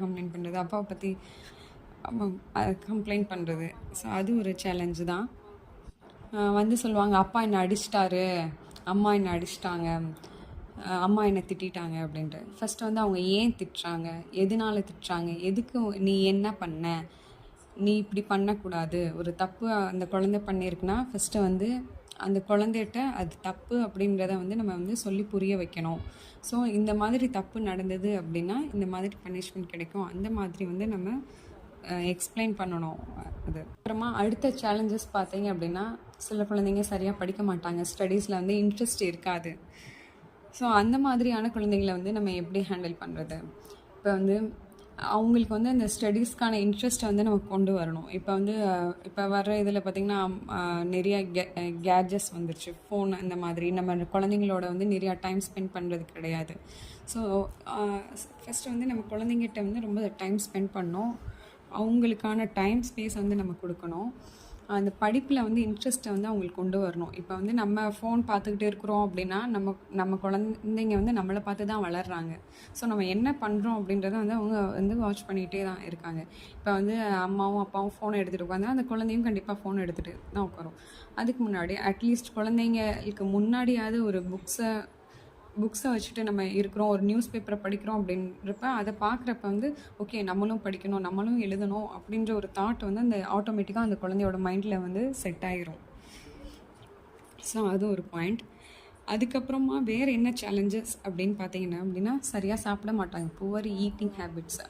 Complaint பண்ணுறது, அப்பாவை பற்றி கம்ப்ளைண்ட் பண்ணுறது. ஸோ அது ஒரு சேலஞ்சு தான். வந்து சொல்லுவாங்க, அப்பா என்னை அடிச்சிட்டாரு, அம்மா என்னை அடிச்சிட்டாங்க, அம்மா என்னை திட்டாங்க அப்படின்ட்டு. ஃபஸ்ட்டு வந்து அவங்க ஏன் திட்டுறாங்க, எதனால திட்டுறாங்க, எதுக்கு நீ என்ன பண்ண, நீ இப்படி பண்ணக்கூடாது, ஒரு தப்பு அந்த குழந்தை பண்ணியிருக்குன்னா ஃபஸ்ட்டு வந்து அந்த குழந்தைகிட்ட அது தப்பு அப்படின்றத வந்து நம்ம வந்து சொல்லி புரிய வைக்கணும். ஸோ இந்த மாதிரி தப்பு நடந்தது அப்படின்னா இந்த மாதிரி பனிஷ்மெண்ட் கிடைக்கும், அந்த மாதிரி வந்து நம்ம எக்ஸ்பிளைன் பண்ணணும். அது அப்புறமா அடுத்த சேலஞ்சஸ் பார்த்தீங்க அப்படின்னா, சில குழந்தைங்க சரியாக படிக்க மாட்டாங்க, ஸ்டடீஸில் வந்து இன்ட்ரெஸ்ட் இருக்காது. ஸோ அந்த மாதிரியான குழந்தைங்களை வந்து நம்ம எப்படி ஹேண்டில் பண்ணுறது? இப்போ வந்து அவங்களுக்கு வந்து அந்த ஸ்டடீஸ்க்கான இன்ட்ரெஸ்ட்டை வந்து நம்ம கொண்டு வரணும். இப்போ வர்ற இதில் பார்த்திங்கன்னா நிறையா கேட்ஜெட்ஸ் வந்துருச்சு, ஃபோன் அந்த மாதிரி. நம்ம குழந்தைங்களோட வந்து நிறையா டைம் ஸ்பெண்ட் பண்ணுறது கிடையாது. ஸோ ஃபஸ்ட்டு வந்து நம்ம குழந்தைங்கிட்ட வந்து ரொம்ப டைம் ஸ்பெண்ட் பண்ணோம், அவங்களுக்கான டைம் ஸ்பேஸ் வந்து நம்ம கொடுக்கணும். அந்த படிப்பில் வந்து இன்ட்ரெஸ்ட்டை வந்து அவங்களுக்கு கொண்டு வரணும். இப்போ வந்து நம்ம ஃபோன் பார்த்துக்கிட்டே இருக்கிறோம் அப்படின்னா நம்ம குழந்தைங்க வந்து நம்மளை பார்த்து தான் வளர்கிறாங்க. ஸோ நம்ம என்ன பண்ணுறோம் அப்படின்றத வந்து அவங்க வந்து வாட்ச் பண்ணிகிட்டே தான் இருக்காங்க. இப்போ வந்து அம்மாவும் அப்பாவும் ஃபோனை எடுத்துகிட்டு உட்காந்தா அந்த குழந்தையும் கண்டிப்பாக ஃபோன் எடுத்துகிட்டு தான் உட்காரும். அதுக்கு முன்னாடி அட்லீஸ்ட் குழந்தைங்களுக்கு முன்னாடியாவது ஒரு புக்ஸை வச்சுட்டு நம்ம இருக்கிறோம், ஒரு நியூஸ் பேப்பரை படிக்கிறோம் அப்படின்றப்ப அதை பார்க்குறப்ப வந்து ஓகே நம்மளும் படிக்கணும், நம்மளும் எழுதணும் அப்படின்ற ஒரு தாட் வந்து அந்த ஆட்டோமேட்டிக்காக அந்த குழந்தையோட மைண்டில் வந்து செட் ஆகிரும். ஸோ அது ஒரு பாயிண்ட். அதுக்கப்புறமா வேறு என்ன சேலஞ்சஸ் அப்படின்னு பார்த்தீங்கன்னா சரியாக சாப்பிட மாட்டாங்க, புவர் ஈட்டிங் ஹேபிட்ஸை.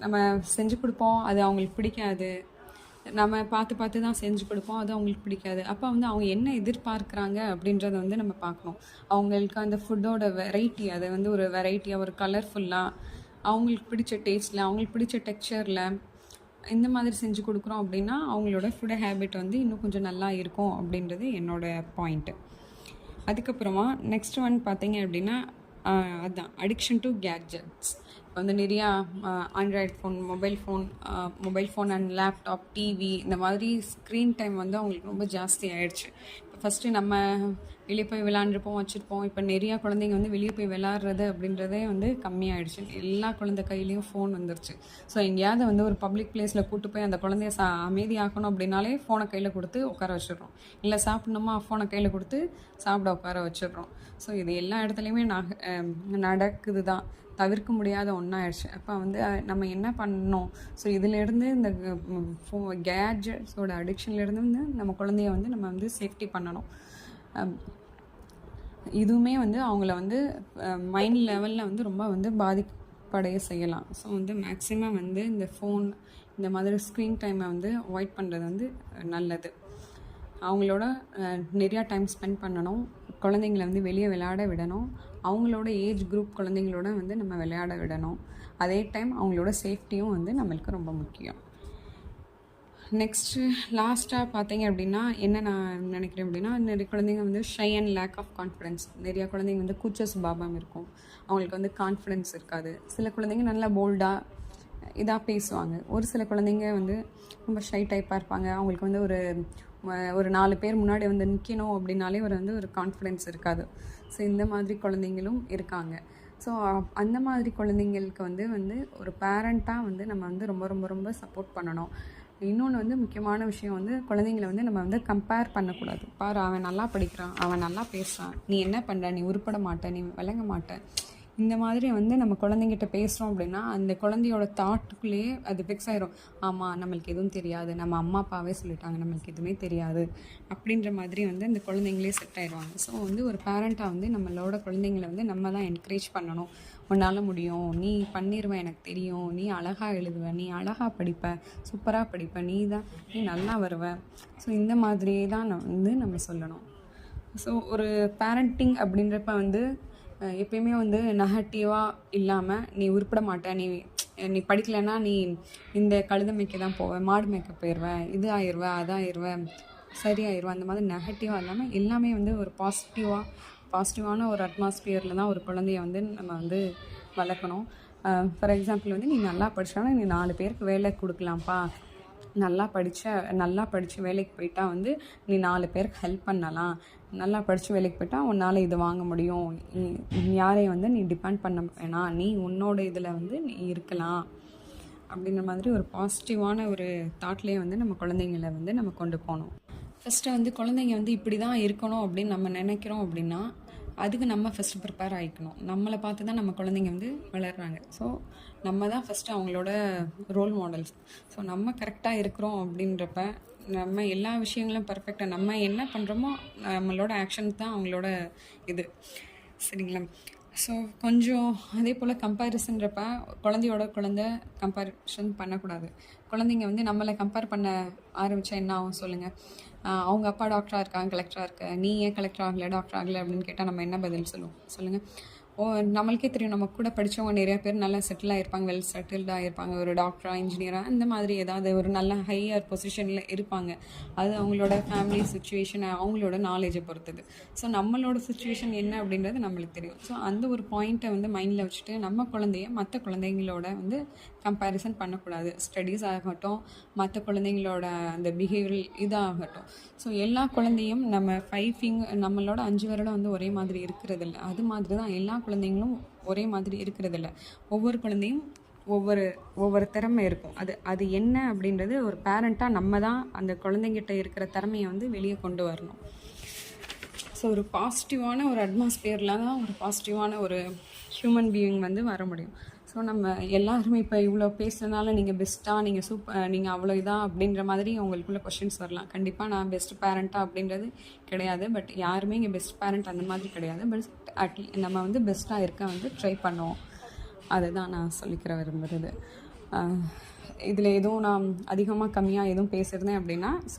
நம்ம செஞ்சு கொடுப்போம், அது அவங்களுக்கு பிடிக்காது, நம்ம பார்த்து தான் செஞ்சு கொடுப்போம், அது அவங்களுக்கு பிடிக்காது. அப்போ வந்து அவங்க என்ன எதிர்பார்க்குறாங்க அப்படின்றத வந்து நம்ம பார்க்கணும். அவங்களுக்கு அந்த ஃபுட்டோட வெரைட்டி, அதை வந்து ஒரு வெரைட்டியாக, ஒரு கலர்ஃபுல்லாக, அவங்களுக்கு பிடிச்ச டேஸ்ட்டில், அவங்களுக்கு பிடிச்ச டெக்ஸ்சரில் இந்த மாதிரி செஞ்சு கொடுக்குறோம் அப்படின்னா அவங்களோட ஃபுட் ஹேபிட் வந்து இன்னும் கொஞ்சம் நல்லா இருக்கும் அப்படின்றது என்னோடய பாயிண்ட்டு. அதுக்கப்புறமா நெக்ஸ்ட் ஒன் பார்த்தீங்க அப்படின்னா அதுதான் அடிக்ஷன் டு கேட்ஜெட்ஸ். இப்போ வந்து நிறையா Android phone, mobile phone and laptop, TV, இந்த மாதிரி ஸ்க்ரீன் டைம் வந்து அவங்களுக்கு ரொம்ப ஜாஸ்தி ஆகிடுச்சு. இப்போ ஃபஸ்ட்டு நம்ம வெளியே போய் விளாண்டுருப்போம், வச்சுருப்போம். இப்போ நிறையா குழந்தைங்க வந்து வெளியே போய் விளாட்றது அப்படின்றதே வந்து கம்மியாகிடுச்சு. எல்லா குழந்தை கையிலையும் ஃபோன் வந்துருச்சு. ஸோ எங்கேயாவது வந்து ஒரு பப்ளிக் பிளேஸில் கூப்பிட்டு போய் அந்த குழந்தைய அமைதியாக்கணும் அப்படின்னாலே ஃபோனை கையில் கொடுத்து உட்கார வச்சிடுறோம், இல்லை சாப்பிட்ணுமா ஃபோனை கையில் கொடுத்து சாப்பிட உட்கார வச்சிடுறோம். ஸோ இது எல்லா இடத்துலையுமே நடக்குது தான், தவிர்க்க முடியாத ஒன்றாயிடுச்சு. அப்போ வந்து நம்ம என்ன பண்ணணும்? ஸோ இதிலேருந்து இந்த கேட்ஜெட்ஸோட அடிக்ஷன்லேருந்து வந்து நம்ம குழந்தைய வந்து நம்ம வந்து சேஃப்டி பண்ணணும். இதுவுமே வந்து அவங்கள வந்து மைண்ட் லெவலில் வந்து ரொம்ப வந்து பாதிப்படைய செய்யலாம். ஸோ வந்து மேக்ஸிமம் வந்து இந்த ஃபோன், இந்த மாதிரி ஸ்க்ரீன் டைமை வந்து அவாய்ட் பண்ணுறது வந்து நல்லது. அவங்களோட நிறையா டைம் ஸ்பெண்ட் பண்ணணும், குழந்தைங்கள வந்து வெளியே விளையாட விடணும், அவங்களோட ஏஜ் குரூப் குழந்தைங்களோட வந்து நம்ம விளையாட விடணும். அதே டைம் அவங்களோட சேஃப்டியும் வந்து நம்மளுக்கு ரொம்ப முக்கியம். நெக்ஸ்ட்டு லாஸ்ட்டாக பார்த்தீங்க அப்படின்னா என்ன நான் நினைக்கிறேன் அப்படின்னா, நிறைய குழந்தைங்க வந்து shy and lack of confidence. நிறையா குழந்தைங்க வந்து கூச்ச சுபாவம் இருக்கும், அவங்களுக்கு வந்து கான்ஃபிடென்ஸ் இருக்காது. சில குழந்தைங்க நல்லா போல்டாக இதாக பேசுவாங்க, ஒரு சில குழந்தைங்க வந்து ரொம்ப ஷை டைப்பாக இருப்பாங்க. அவங்களுக்கு வந்து ஒரு 4 பேர் முன்னாடி வந்து நிற்கணும் அப்படின்னாலே ஒரு கான்ஃபிடென்ஸ் இருக்காது. ஸோ இந்த மாதிரி குழந்தைங்களும் இருக்காங்க. ஸோ அந்த மாதிரி குழந்தைங்களுக்கு வந்து ஒரு பேரண்ட்டாக வந்து நம்ம வந்து ரொம்ப ரொம்ப ரொம்ப சப்போர்ட் பண்ணணும். இன்னொன்று வந்து முக்கியமான விஷயம் வந்து குழந்தைங்கள வந்து நம்ம வந்து கம்பேர் பண்ணக்கூடாது. பாரு அவன் நல்லா படிக்கிறான், அவன் நல்லா பேசுகிறான், நீ என்ன பண்ணுற, நீ உருப்பட மாட்ட, நீ விளங்க மாட்ட, இந்த மாதிரி வந்து நம்ம குழந்தைங்கிட்ட பேசுகிறோம் அப்படின்னா அந்த குழந்தையோட தாட்டுக்குள்ளேயே அது ஃபிக்ஸ் ஆகிரும். ஆமாம், நம்மளுக்கு எதுவும் தெரியாது, நம்ம அம்மா அப்பாவே சொல்லிட்டாங்க நம்மளுக்கு எதுவுமே தெரியாது அப்படின்ற மாதிரி வந்து அந்த குழந்தைங்களே செட் ஆயிடுவாங்க. ஸோ வந்து ஒரு பேரண்ட்டாக வந்து நம்மளோட குழந்தைங்கள வந்து நம்ம தான் என்கரேஜ் பண்ணணும். உன்னால் முடியும், நீ பண்ணிடுவேன், எனக்கு தெரியும், நீ அழகாக எழுதுவ, நீ அழகாக படிப்ப, சூப்பராக படிப்ப, நீ நல்லா வருவ. ஸோ இந்த மாதிரியே தான் நம்ம சொல்லணும். ஸோ ஒரு பேரண்டிங் அப்படின்றப்ப வந்து எப்பயுமே வந்து நெகட்டிவாக இல்லாமல், நீ உருப்பட மாட்ட, நீ படிக்கலைன்னா நீ இந்த கழுதை மேய்க்க தான் போவேன், மாடு மேய்க்க போயிடுவேன், இது ஆயிடுவேன், அதாயிடுவேன், சரியாயிடுவேன், அந்த மாதிரி நெகட்டிவாக இல்லாமல் எல்லாமே வந்து ஒரு பாசிட்டிவான ஒரு அட்மாஸ்பியரில் தான் ஒரு குழந்தைய வந்து நம்ம வந்து வளர்க்கணும். ஃபார் எக்ஸாம்பிள் வந்து நீ நல்லா படிச்சாலும் நீ 4 பேருக்கு வேலை கொடுக்கலாம்ப்பா, நல்லா படித்து வேலைக்கு போயிட்டா வந்து நீ 4 பேருக்கு ஹெல்ப் பண்ணலாம். நல்லா படித்து வேலைக்கு போயிட்டா உன்னால் இது வாங்க முடியும். யாரையும் வந்து நீ டிபெண்ட் பண்ண வேணாம். நீ உன்னோட இதில் வந்து நீ இருக்கலாம் அப்படின்ற மாதிரி ஒரு பாசிட்டிவான ஒரு தாட்லேயே வந்து நம்ம குழந்தைங்கள வந்து நம்ம கொண்டு போகணும். ஃபஸ்ட்டு வந்து குழந்தைங்க வந்து இப்படி தான் இருக்கணும் அப்படின்னு நம்ம நினைக்கிறோம் அப்படின்னா அதுக்கு நம்ம ஃபஸ்ட்டு ப்ரிப்பேர் ஆகிக்கணும். நம்மளை பார்த்து தான் நம்ம குழந்தைங்க வந்து வளர்கிறாங்க. ஸோ நம்ம தான் ஃபஸ்ட்டு அவங்களோட ரோல் மாடல்ஸ். ஸோ நம்ம கரெக்டாக இருக்கிறோம் அப்படின்றப்ப நம்ம எல்லா விஷயங்களும் பர்ஃபெக்டாக நம்ம என்ன பண்ணுறோமோ நம்மளோட ஆக்ஷன் தான் அவங்களோட இது. சரிங்களா? ஸோ கொஞ்சம் அதே போல் கம்பேரிசன்றப்ப குழந்தையோட குழந்தை கம்பேரிஷன் பண்ணக்கூடாது. குழந்தைங்க வந்து நம்மளை கம்பேர் பண்ண ஆரம்பித்தா என்ன ஆகும் சொல்லுங்கள்? அவங்க அப்பா டாக்டராக இருக்காங்க, கலெக்டராக இருக்க, நீ ஏன் கலெக்டர் ஆகலை, டாக்டர் ஆகலை அப்படின்னு கேட்டால் நம்ம என்ன பதில் சொல்லுவோம் சொல்லுங்கள்? நம்மளுக்கே தெரியும், நம்ம கூட படித்தவங்க நிறைய பேர் நல்லா செட்டில் ஆகிருப்பாங்க, வெல் செட்டில்டாக இருப்பாங்க, ஒரு டாக்டராக இன்ஜினியராக இந்த மாதிரி ஏதாவது ஒரு நல்ல ஹையர் பொசிஷனில் இருப்பாங்க. அது அவங்களோட ஃபேமிலி சுச்சுவேஷனை அவங்களோட நாலேஜை பொறுத்தது. ஸோ நம்மளோட சுச்சுவேஷன் என்ன அப்படின்றது நம்மளுக்கு தெரியும். ஸோ அந்த ஒரு பாயிண்ட்டை வந்து மைண்டில் வச்சுட்டு நம்ம குழந்தைய மற்ற குழந்தைங்களோட வந்து கம்பேரிசன் பண்ணக்கூடாது. ஸ்டடீஸ் ஆகட்டும், மற்ற குழந்தைங்களோட அந்த பிஹேவியரல் இதாகட்டும். ஸோ எல்லா குழந்தையும் நம்ம 5 ஃபிங்கர் நம்மளோட 5 விரலும் வந்து ஒரே மாதிரி இருக்கிறதில்ல. அது மாதிரி தான் எல்லா குழந்தைங்களும் ஒரே மாதிரி இருக்கிறதில்ல. ஒவ்வொரு குழந்தையும் ஒவ்வொரு திறமை இருக்கும். அது என்ன அப்படின்றது ஒரு பேரண்ட்டாக நம்ம தான் அந்த குழந்தைங்கிட்ட இருக்கிற திறமையை வந்து வெளியே கொண்டு வரணும். ஸோ ஒரு பாசிட்டிவான ஒரு அட்மாஸ்பியரில் தான் ஒரு பாசிட்டிவான ஒரு ஹியூமன் பீயிங் வந்து வர முடியும். ஸோ நம்ம எல்லாருமே இப்போ இவ்வளோ பேசுகிறதுனால நீங்கள் பெஸ்ட்டாக, நீங்கள் அவ்வளோ இதாக அப்படின்ற மாதிரி உங்களுக்குள்ள கொஷின்ஸ் வரலாம். கண்டிப்பாக நான் பெஸ்ட் பேரண்ட்டாக அப்படின்றது கிடையாது. பட் யாருமே இங்கே பெஸ்ட் பேரண்ட் அந்த மாதிரி கிடையாது. பட் நம்ம வந்து பெஸ்ட்டாக இருக்க வந்து ட்ரை பண்ணுவோம். அதுதான் நான் சொல்லிக்கிற விரும்புகிறது. இதில் எதுவும் நான் அதிகமாக கம்மியாக எதுவும் பேசுகிறேன் அப்படின்னா